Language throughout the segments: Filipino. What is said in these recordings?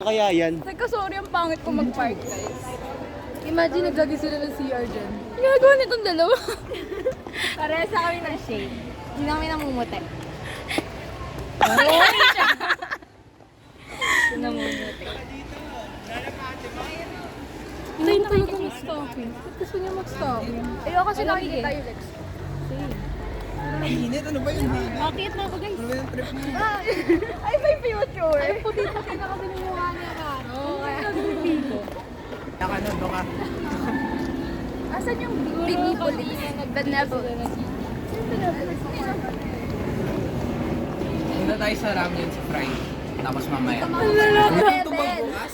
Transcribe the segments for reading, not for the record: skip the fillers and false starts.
kaya yan? Nagka-sorry ang pangit ko mag-park, guys. Imagine naglagay sila ng CR dyan. Gagawa nitong dalawa. Parehas kami ng shade. Hindi na kami namumuti. Namumuti. Hindi na talaga mag-stalking. Ba't gusto niya mag-stalking? Ayoko kasi nakikita yung Lex. Init, ano ba yun? Bakit na ako, guys? Ano ba yung trip mo? Ay, may future. Ay, puti pa kinakabili mo mukha niya ka. Oo, kaya nagpipilo. Nakano, baka. Asan yung binipolis? Benevolent. Punta tayo sa ramen sa Friday. Tapos mamaya. Hanggang Ito bang bukas?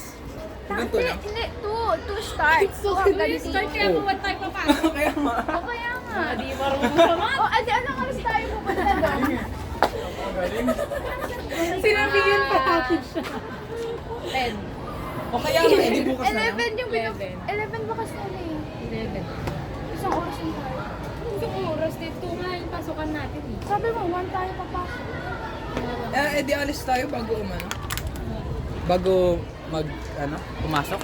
Hanggang to lang? Hindi, two stars. So, hanggang Start kaya Oh. buwan tayo papasok. Kaya nga. O kaya nga. Di marunong sama. O, adi, anong oras tayo pupunta doon? Sinabigyan pa natin siya. 10. O kaya nga, hindi bukas na lang. 11 yung 11 bukas na eh. 11. Isang oras yung tayo. Isang oras dito nga yung pasukan natin eh. Sabi mo, 1 tayo papasok. Di alis tayo bago umano. Bago pumasok.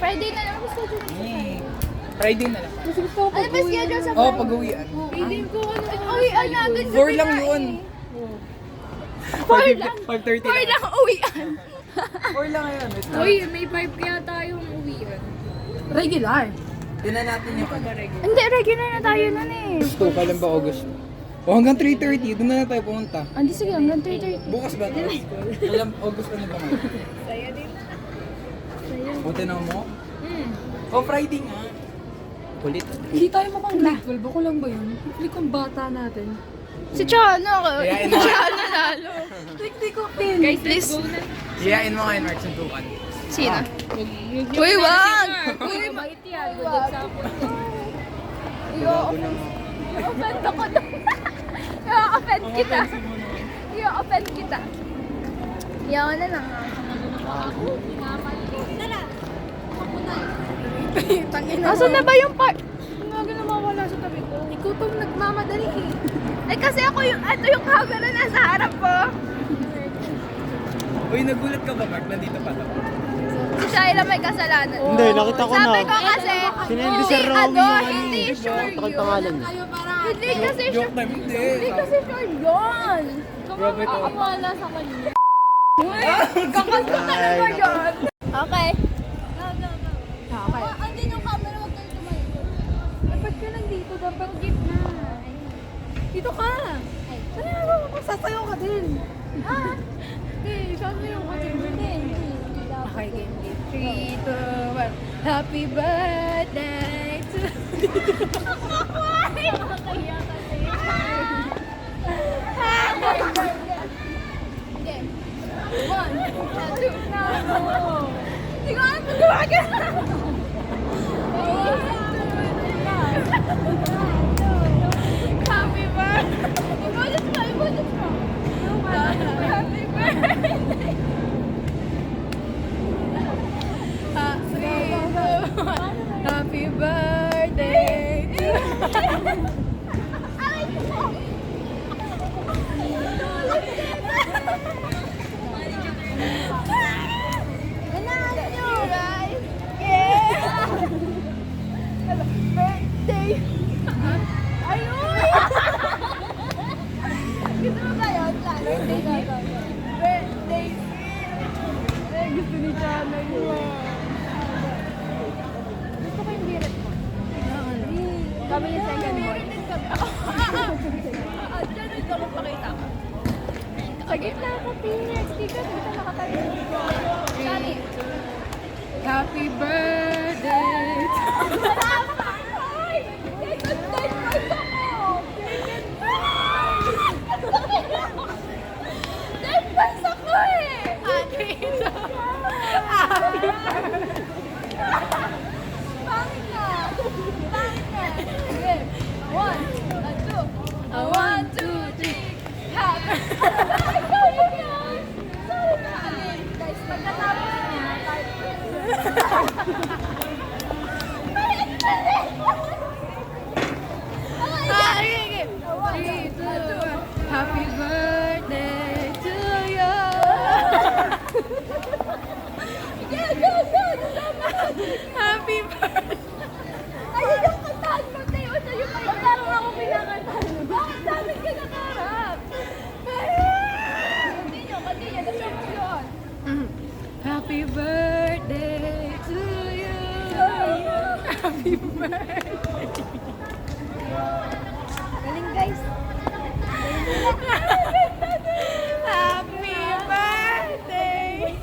Friday na lang. Gusto ko Friday na lang. Mas gusto ko ano ba schedule sa Oo, pag-uwian. Feeling ko ano. Uy, natin sa 4 lang yun. 5:30 4 lang uwian. 4 lang ngayon. Wait lang. Uy, may 5 kaya tayong uwian. Regular. Tinan natin yung ano. Hindi, regular na tayo nun eh. Gusto, kailan ba August? O hanggang 3:30, doon na tayo pumunta. Andi, sige, hanggang 3:30. Bukas ba ito? Alam, August ano ba ngayon? Saya din. Buti na mo? O Friday nga. Kulit. Hindi tayo mukhang grade 12. Ako lang ba yun? Click ang bata natin. Si Chana ka. Yayain Si mo. Chana lalo. Click ko pin. Guys, please. Iyain mo ngayon, Mark, suntukan. Sino? Uy, wag! Uy, mabait yan. Good example. I-offend ako doon. I-offend kita. I-offend kita. Iyaw na lang. Asan na ba yung part? Nga nawawala sa tabi ko. Ikaw tong nagmamadali eh. Kasi ako ito yung camera nasa harap ko. Uy, nagulat ka ba, Mark? Nandito pa to. Si Shaira may kasalanan. Hindi, nakita ko na. Sabi ko kasi, Sinend si Romy ano, yung hindi sure Takal yun. pangalan niya. Hindi kasi sure. Joke time, hindi. Hindi kasi sure yun. Grabe to. Wala sa kanya. Uy, kakanta talaga yun. Okay. Okay. Andyan yung camera, huwag kayo tumayo. Dapat ka nandito. Dapat gitna. Dito ka. Ano mo? Sasayaw ka din. Ah, hindi, sasayaw ka din. Hindi. Okay, game. 3, 2, 1. Happy birthday to Nakakaya kasi. Game. 1, 2, na. Hindi ko alam kung gumagana. Happy birthday. Ibudget mo, ibudget mo. Happy birthday. Happy birthday to Aray ko. Banana nyo, guys. Yeah. Birthday. Ayun. Gusto mo ba yun? Birthday. Birthday. Ay, gusto ni Chana yun. Gusto ko yung birit mo. Kami yung second boy. Diyan ito ako pakita ko. Sa gitna ako, Phoenix. Dito nakatayo. Shani. Happy birthday to Ay! Second date first ako! Date first ako eh! Pangit na! Pangit na! Sige. 1, 2. 1, 2, 3. Happy! Sorry na! Sorry na! Guys, pagkatapos niya, Galing guys. Happy birthday!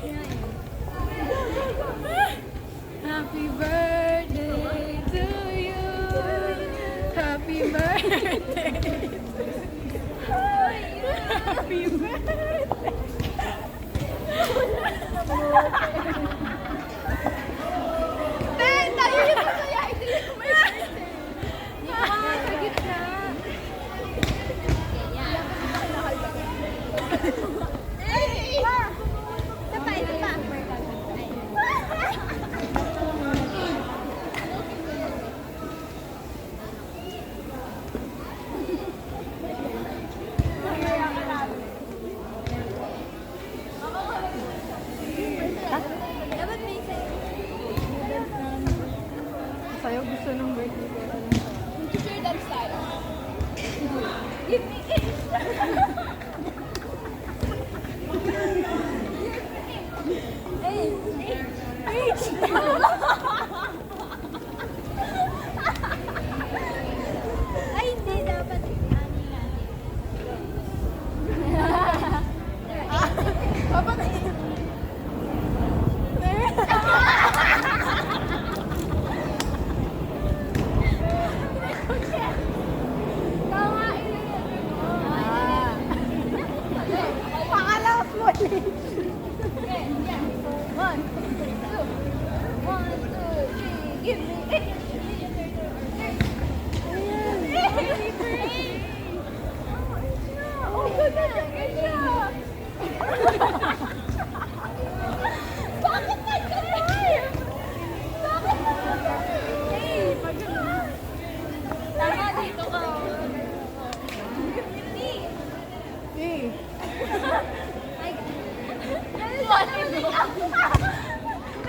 Happy birthday to you. Happy birthday. Happy birthday. Ben, tayo yung masaya. Hindi yung may birthday. Sa gitna. Ay! Isa pa, isa pa. Dapat may isa. Sayo gusto ng birthday ko. Picture that style. Give me it. Ay, hindi dapat. Dapat tama, pangalawa mo ulit. Okay, yeah. 1, 2, 1, 2, 3, give me it. Oh, good na, good na. Bakit nag-cry? Bakit nag-cry? Tama, dito ka. Hey.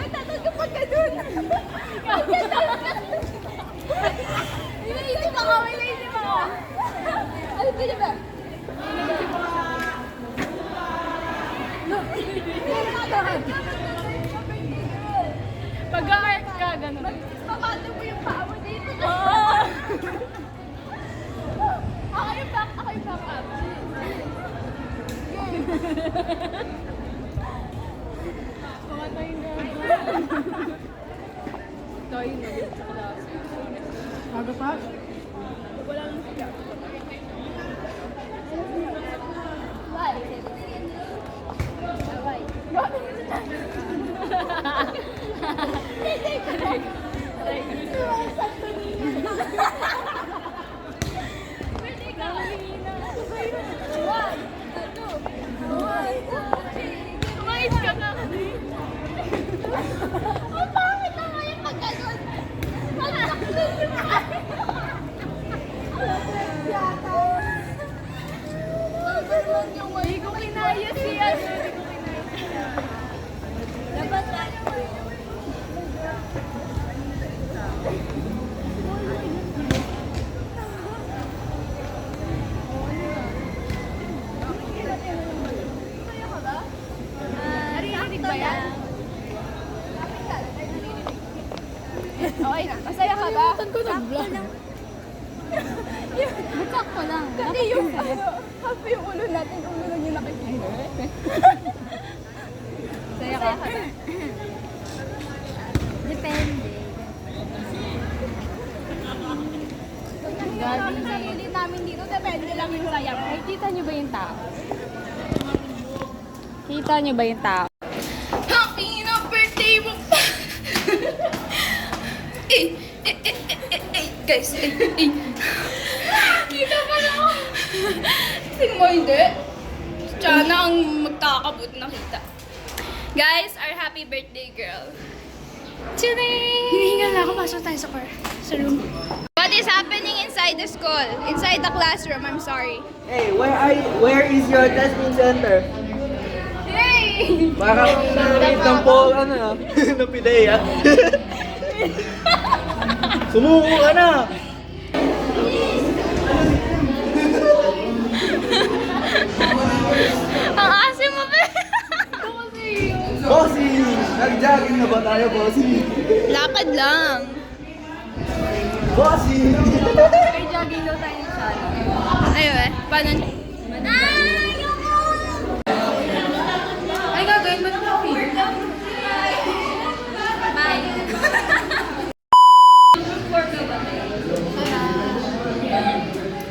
Nagtatanggap ka dun. Inaisip ako, inaisip ako. Ano ba ba? Pag-art ka, gano'n. Papato mo yung paa mo dito. Ako yung back up. Pumatayin ka. Tayo na. Aga pa? Wala lang siya. Why? Why? Kumain ka na. Ang pangit na nga yung pagkanon. Pagkanon yung Hindi ko kinaya siya. Hindi ko kinaya siya. dapat tayo. Masaya ka ba? Narinig ba yan? Okay na. Masaya ka ba? Saan ko nag-vlog? Bukak ko lang. Kasi yung half yung ulo natin, ulo lang yung nakikita. Saya ka. Masaya ka ba? Depende. Pag nahiya namin sa sarili namin dito, depende lang yung saya mo. Nakikita niyo ba yung tao? Kita niyo ba yung tao? Happy na birthday mo pa! Guys, kita pa na ako. Tingin mo hindi? Sana ang magkakabut nakita. Guys, our happy birthday girl. Today! Hinihingal na ako. Pasok tayo sa car. Sa room. What is happening inside the school? Inside the classroom, I'm sorry. Hey, where is your testing center? Hey! Parang narinig ng po, ano, ng pideya. Sumuko ka na! Ang asim mo ba? Bossy! Nag-jogging na ba tayo, Bossy? Lakad lang. Bossy! May jogging daw tayo sa Ayun eh. Paano? Ay, gagawin mo na coffee. Bye.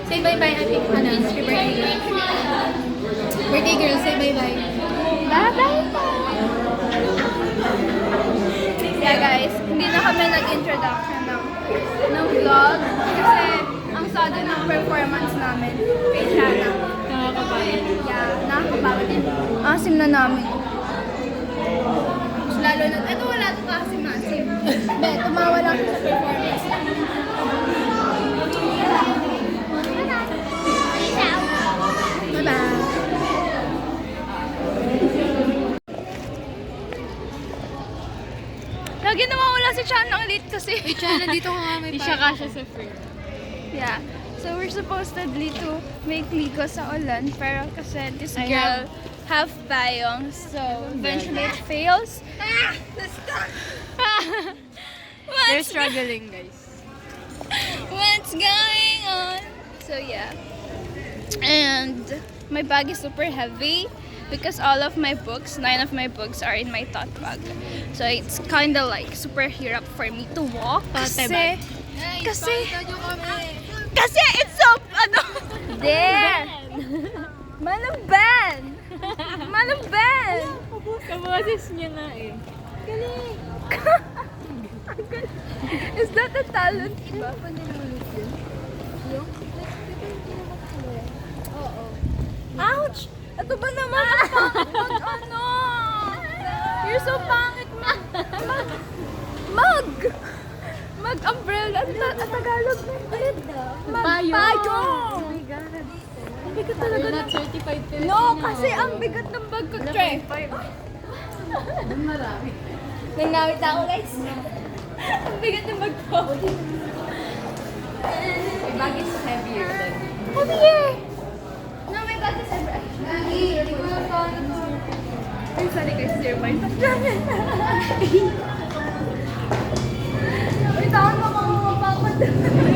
Say bye-bye, Ate. Ano? It's your birthday. Birthday girl, say bye-bye. Bye-bye! Yeah guys, hindi na kami nag-introduction ng vlog kasi ang sudden ng performance namin kay Shana. Nakakapagod. Yeah, nakakapagod din. Asim na namin. Mas lalo na, eto wala ito kasim na asim. Hindi, tumawa lang siya sa performance. Bye-bye! Lagi nawawala si Chan ang late kasi. Chana, dito ka nga may Di siya kasha sa free. Yeah. So we're supposedly to make liko sa ulan pero kasi this girl have payong so eventually it fails. They're What's, struggling, guys. what's going on? So yeah. And my bag is super heavy because all of my books, 9 of my books are in my tote bag. So it's kind of like super hirap for me to walk Tote kasi bag. kasi it's so ano there. Manong Ben. Manong Ben. Kaboses niya na eh. Is that a talent ba? Ouch! Ito ba naman ang pangit mag ano? You're so pangit mag-umbrella. Ang Tagalog na yun. Magpayong! Oh my God. Ang bigat talaga. You're not certified to No, kasi ang bigat ng bag ko, Tre. Marami. Nanawit ako, guys. Ang bigat ng bag ko. My bag is heavier than Heavier! No, my bag is heavier. Ay, sorry guys, dear mind. Wait, ako na makakapagod.